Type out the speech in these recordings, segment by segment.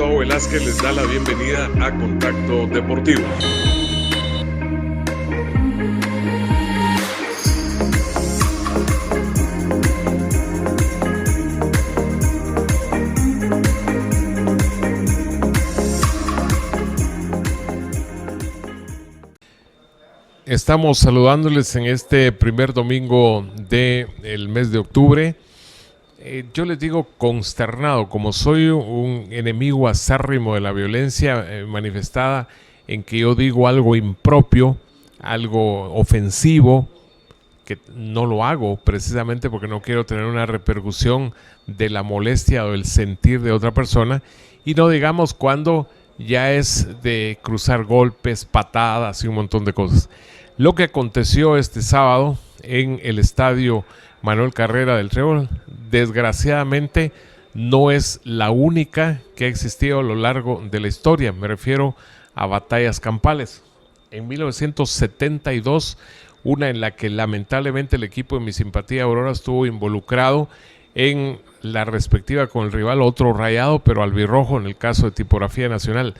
Gustavo Velázquez les da la bienvenida a Contacto Deportivo. Estamos saludándoles en este primer domingo del mes de octubre. Yo les digo consternado, como soy un enemigo acérrimo de la violencia manifestada en que yo digo algo impropio, algo ofensivo, que no lo hago precisamente porque no quiero tener una repercusión de la molestia o el sentir de otra persona, y no digamos cuando ya es de cruzar golpes, patadas y un montón de cosas. Lo que aconteció este sábado en el estadio Manuel Carrera del Trébol, desgraciadamente no es la única que ha existido a lo largo de la historia. Me refiero a batallas campales. En 1972, una en la que lamentablemente el equipo de mi simpatía Aurora estuvo involucrado en la respectiva con el rival, otro rayado, pero albirrojo en el caso de Tipografía Nacional.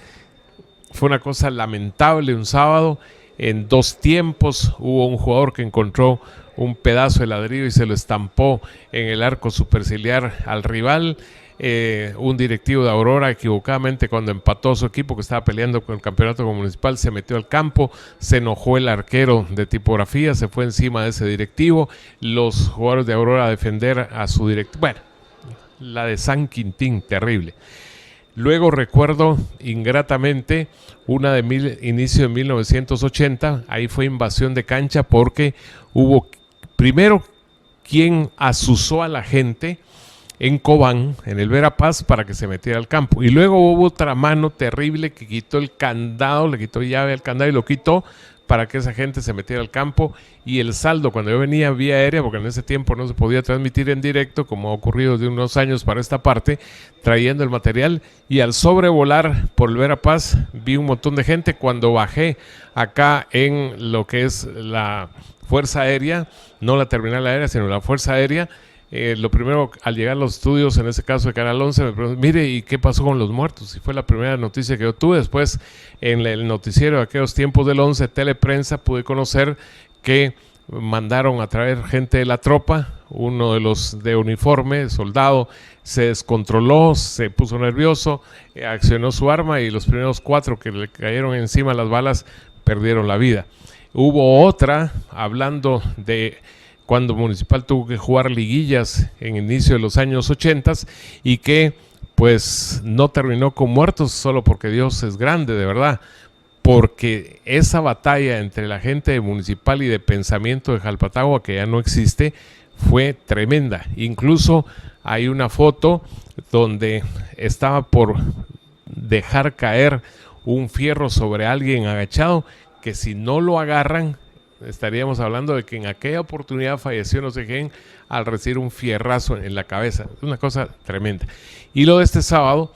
Fue una cosa lamentable un sábado. En dos tiempos hubo un jugador que encontró un pedazo de ladrillo y se lo estampó en el arco superciliar al rival. Un directivo de Aurora, equivocadamente, cuando empató a su equipo que estaba peleando con el campeonato municipal, se metió al campo, se enojó el arquero de Tipografía, se fue encima de ese directivo. Los jugadores de Aurora a defender a su directivo. Bueno, la de San Quintín, terrible. Luego recuerdo ingratamente una de inicio de 1980, ahí fue invasión de cancha porque hubo primero quien asusó a la gente en Cobán, en el Verapaz, para que se metiera al campo. Y luego hubo otra mano terrible que quitó el candado, le quitó llave al candado y lo quitó para que esa gente se metiera al campo. Y el saldo, cuando yo venía vía aérea, porque en ese tiempo no se podía transmitir en directo, como ha ocurrido de unos años para esta parte, trayendo el material, y al sobrevolar por el Verapaz vi un montón de gente. Cuando bajé acá en lo que es la Fuerza Aérea, no la terminal aérea, sino la Fuerza Aérea, lo primero, al llegar a los estudios, en ese caso de Canal 11, me pregunté, mire, ¿y qué pasó con los muertos? Y fue la primera noticia que yo tuve. Después, en el noticiero de aquellos tiempos del 11, Teleprensa, pude conocer que mandaron a traer gente de la tropa. Uno de los de uniforme, soldado, se descontroló, se puso nervioso, accionó su arma y los primeros 4 que le cayeron encima las balas perdieron la vida. Hubo otra, hablando de cuando Municipal tuvo que jugar liguillas en inicio de los años 80 y que pues no terminó con muertos, solo porque Dios es grande, de verdad, porque esa batalla entre la gente de Municipal y de Pensamiento de Jalpatagua, que ya no existe, fue tremenda. Incluso hay una foto donde estaba por dejar caer un fierro sobre alguien agachado, que si no lo agarran, estaríamos hablando de que en aquella oportunidad falleció no sé quién al recibir un fierrazo en la cabeza. Es una cosa tremenda. Y lo de este sábado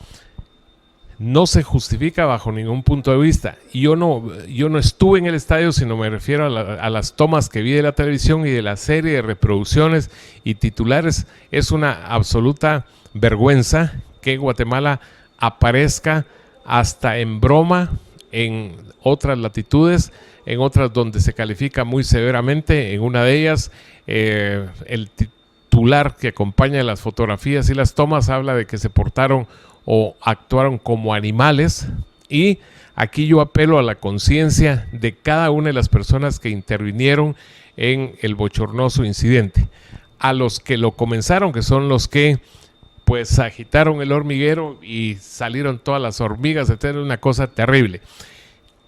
no se justifica bajo ningún punto de vista. Yo no estuve en el estadio, sino me refiero a las tomas que vi de la televisión y de la serie de reproducciones y titulares. Es una absoluta vergüenza que Guatemala aparezca hasta en broma en otras latitudes, en otras donde se califica muy severamente. En una de ellas, el titular que acompaña las fotografías y las tomas habla de que se portaron o actuaron como animales, y aquí yo apelo a la conciencia de cada una de las personas que intervinieron en el bochornoso incidente. A los que lo comenzaron, que son los que pues agitaron el hormiguero y salieron todas las hormigas, etc., una cosa terrible.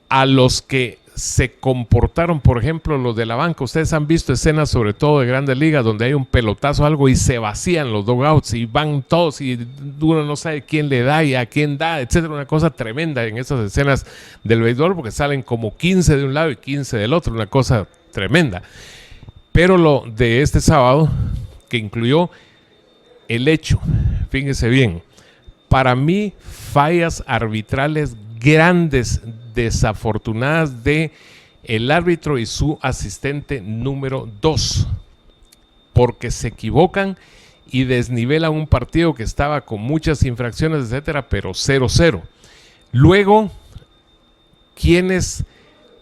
A los que se comportaron, por ejemplo, los de la banca. Ustedes han visto escenas, sobre todo de Grandes Ligas, donde hay un pelotazo o algo y se vacían los dugouts y van todos y uno no sabe quién le da y a quién da, etcétera. Una cosa tremenda en esas escenas del béisbol, porque salen como 15 de un lado y 15 del otro, una cosa tremenda. Pero lo de este sábado, que incluyó el hecho, fíjense bien, para mí fallas arbitrales grandes, desafortunadas de el árbitro y su asistente número 2, porque se equivocan y desnivelan un partido que estaba con muchas infracciones, etcétera, pero 0-0. Luego, quienes,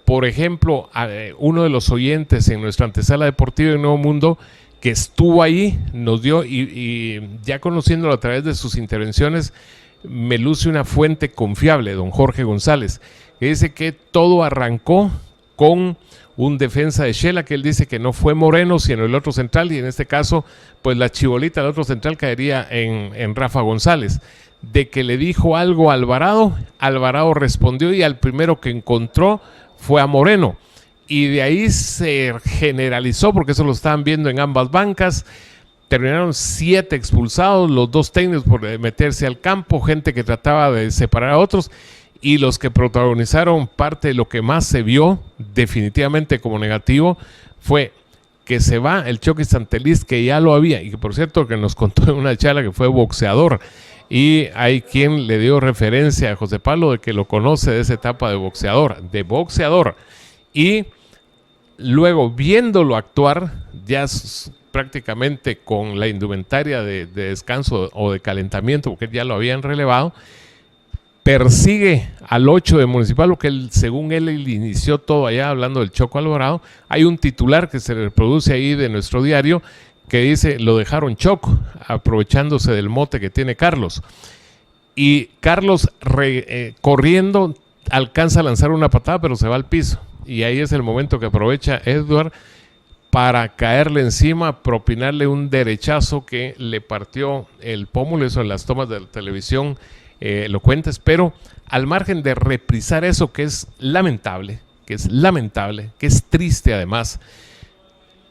por ejemplo, uno de los oyentes en nuestra antesala deportiva de Nuevo Mundo, que estuvo ahí, nos dio, y ya conociéndolo a través de sus intervenciones, me luce una fuente confiable, don Jorge González, que dice que todo arrancó con un defensa de Shela, que él dice que no fue Moreno, sino el otro central, y en este caso, pues la chibolita del otro central caería en Rafa González. De que le dijo algo a Alvarado, Alvarado respondió y al primero que encontró fue a Moreno. Y de ahí se generalizó, porque eso lo estaban viendo en ambas bancas. Terminaron 7 expulsados, los 2 técnicos por meterse al campo, gente que trataba de separar a otros, y los que protagonizaron parte de lo que más se vio definitivamente como negativo fue que se va el Chucky Santeliz, que ya lo había, y que por cierto que nos contó en una charla que fue boxeador, y hay quien le dio referencia a José Pablo de que lo conoce de esa etapa de boxeador, y luego viéndolo actuar, ya prácticamente con la indumentaria de descanso o de calentamiento, porque ya lo habían relevado, persigue al 8 de Municipal, porque según él inició todo allá hablando del Choco Alvarado. Hay un titular que se reproduce ahí de nuestro diario que dice, lo dejaron Choco, aprovechándose del mote que tiene Carlos. Y Carlos corriendo alcanza a lanzar una patada, pero se va al piso. Y ahí es el momento que aprovecha Edward para caerle encima, propinarle un derechazo que le partió el pómulo. Eso en las tomas de la televisión lo cuentas, pero al margen de reprisar eso que es lamentable, que es triste además,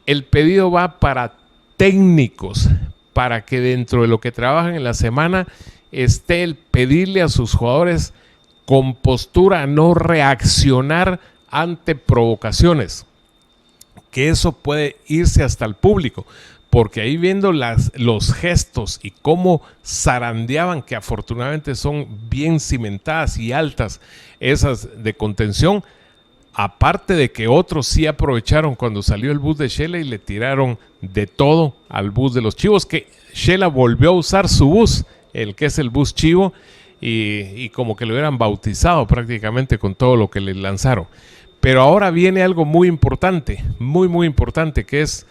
el pedido va para técnicos, para que dentro de lo que trabajan en la semana esté el pedirle a sus jugadores con postura a no reaccionar ante provocaciones, que eso puede irse hasta el público, porque ahí viendo los gestos y cómo zarandeaban, que afortunadamente son bien cimentadas y altas esas de contención, aparte de que otros sí aprovecharon cuando salió el bus de Shela y le tiraron de todo al bus de los Chivos, que Shela volvió a usar su bus, el que es el bus Chivo, y como que lo hubieran bautizado prácticamente con todo lo que le lanzaron. Pero ahora viene algo muy importante, muy importante, que es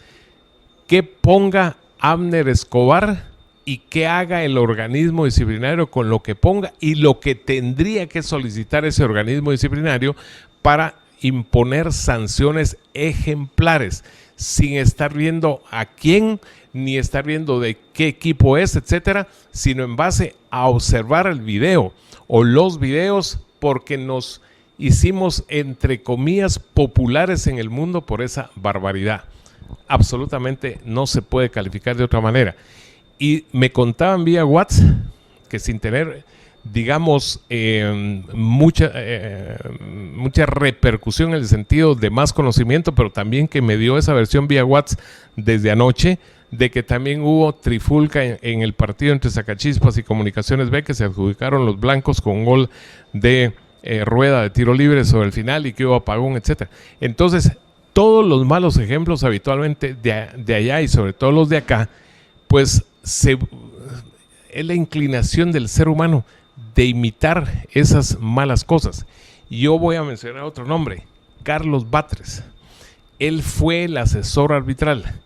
que ponga Abner Escobar y que haga el organismo disciplinario con lo que ponga y lo que tendría que solicitar ese organismo disciplinario para imponer sanciones ejemplares, sin estar viendo a quién, ni estar viendo de qué equipo es, etcétera, sino en base a observar el video o los videos, porque nos hicimos, entre comillas, populares en el mundo por esa barbaridad. Absolutamente no se puede calificar de otra manera. Y me contaban vía WhatsApp que sin tener, digamos, mucha repercusión en el sentido de más conocimiento, pero también que me dio esa versión vía WhatsApp desde anoche, de que también hubo trifulca en el partido entre Zacachispas y Comunicaciones B, que se adjudicaron los blancos con un gol de rueda de tiro libre sobre el final y que hubo apagón, etcétera. Entonces, todos los malos ejemplos habitualmente de allá y sobre todo los de acá, pues es la inclinación del ser humano de imitar esas malas cosas. Y yo voy a mencionar otro nombre, Carlos Batres. Él fue el asesor arbitral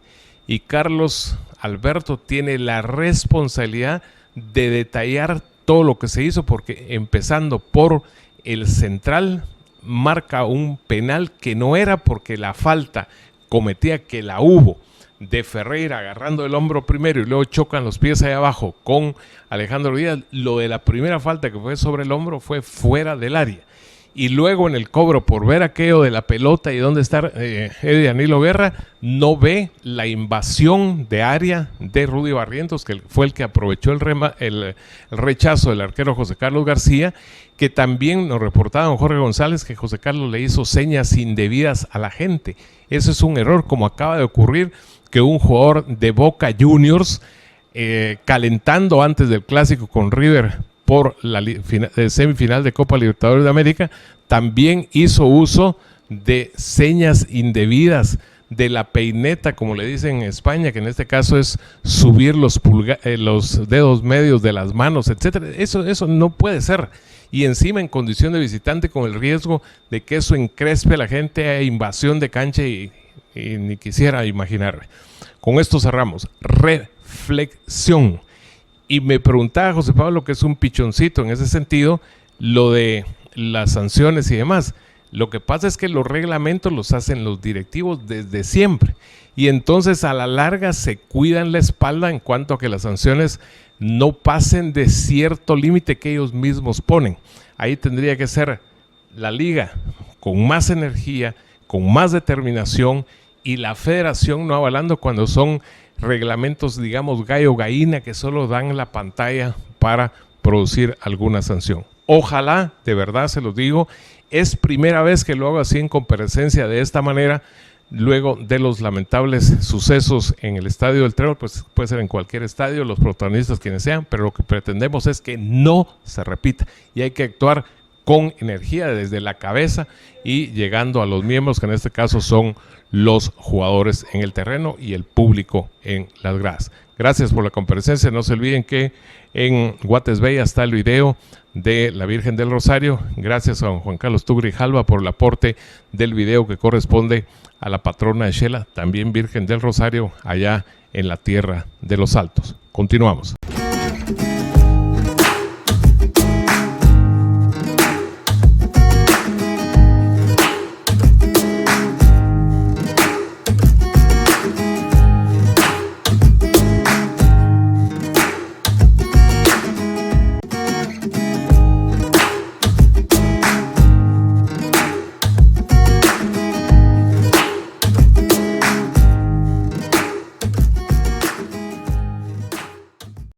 y Carlos Alberto tiene la responsabilidad de detallar todo lo que se hizo, porque empezando por el central, marca un penal que no era, porque la falta cometía, que la hubo, de Ferreira agarrando el hombro primero y luego chocan los pies ahí abajo con Alejandro Díaz. Lo de la primera falta, que fue sobre el hombro, fue fuera del área. Y luego en el cobro, por ver aquello de la pelota y dónde está Eddie Danilo Guerra, no ve la invasión de área de Rudy Barrientos, que fue el que aprovechó el rechazo del arquero José Carlos García, que también nos reportaba don Jorge González que José Carlos le hizo señas indebidas a la gente. Eso es un error, como acaba de ocurrir que un jugador de Boca Juniors, calentando antes del clásico con River por la semifinal de Copa Libertadores de América, también hizo uso de señas indebidas de la peineta, como le dicen en España, que en este caso es subir los dedos medios de las manos, etcétera. Eso no puede ser. Y encima en condición de visitante, con el riesgo de que eso encrespe a la gente a invasión de cancha y ni quisiera imaginar. Con esto cerramos. Reflexión. Y me preguntaba José Pablo, que es un pichoncito en ese sentido, lo de las sanciones y demás. Lo que pasa es que los reglamentos los hacen los directivos desde siempre. Y entonces a la larga se cuidan la espalda en cuanto a que las sanciones no pasen de cierto límite que ellos mismos ponen. Ahí tendría que ser la liga con más energía, con más determinación, y la federación no avalando cuando son reglamentos, digamos, gallo-gallina, que solo dan la pantalla para producir alguna sanción. Ojalá, de verdad se los digo, es primera vez que lo hago así en comparecencia de esta manera, luego de los lamentables sucesos en el Estadio del Trébol. Pues puede ser en cualquier estadio, los protagonistas quienes sean, pero lo que pretendemos es que no se repita y hay que actuar con energía desde la cabeza y llegando a los miembros, que en este caso son los jugadores en el terreno y el público en las gradas. Gracias por la comparecencia. No se olviden que en Guates Bella está el video de la Virgen del Rosario. Gracias a don Juan Carlos Tugrijalva por el aporte del video que corresponde a la patrona de Xela, también Virgen del Rosario, allá en la Tierra de los Altos. Continuamos.